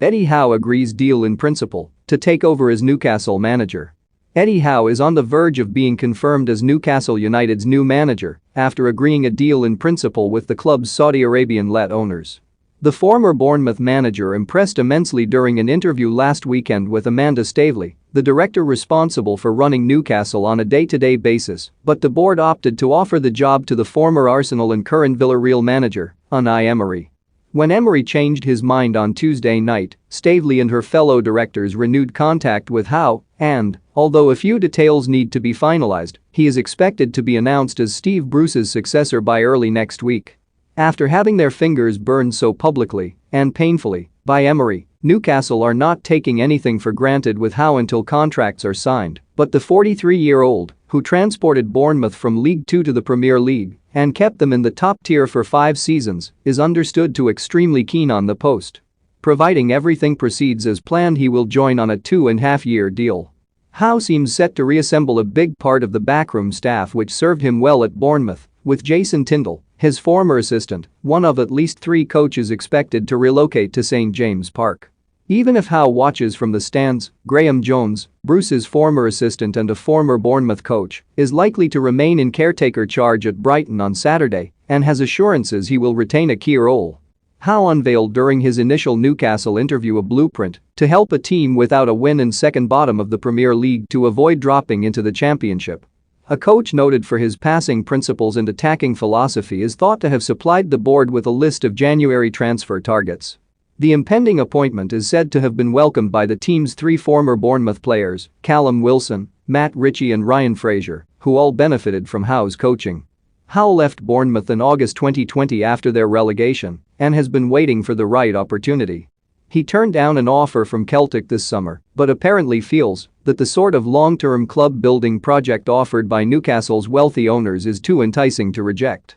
Eddie Howe agrees deal in principle to take over as Newcastle manager. Eddie Howe is on the verge of being confirmed as Newcastle United's new manager after agreeing a deal in principle with the club's Saudi Arabian-led owners. The former Bournemouth manager impressed immensely during an interview last weekend with Amanda Staveley, the director responsible for running Newcastle on a day-to-day basis, but the board opted to offer the job to the former Arsenal and current Villarreal manager, Unai Emery. When Emery changed his mind on Tuesday night, Staveley and her fellow directors renewed contact with Howe and, although a few details need to be finalized, he is expected to be announced as Steve Bruce's successor by early next week. After having their fingers burned so publicly and painfully by Emery, Newcastle are not taking anything for granted with Howe until contracts are signed, but the 43-year-old, who transported Bournemouth from League Two to the Premier League and kept them in the top tier for 5 seasons, is understood to extremely keen on the post. Providing everything proceeds as planned, he will join on a 2.5-year deal. Howe seems set to reassemble a big part of the backroom staff which served him well at Bournemouth, with Jason Tindall, his former assistant, one of at least 3 coaches expected to relocate to St James Park. Even if Howe watches from the stands, Graham Jones, Bruce's former assistant and a former Bournemouth coach, is likely to remain in caretaker charge at Brighton on Saturday and has assurances he will retain a key role. Howe unveiled during his initial Newcastle interview a blueprint to help a team without a win and second bottom of the Premier League to avoid dropping into the Championship. A coach noted for his passing principles and attacking philosophy is thought to have supplied the board with a list of January transfer targets. The impending appointment is said to have been welcomed by the team's 3 former Bournemouth players, Callum Wilson, Matt Ritchie and Ryan Fraser, who all benefited from Howe's coaching. Howe left Bournemouth in August 2020 after their relegation and has been waiting for the right opportunity. He turned down an offer from Celtic this summer, but apparently feels that the sort of long-term club-building project offered by Newcastle's wealthy owners is too enticing to reject.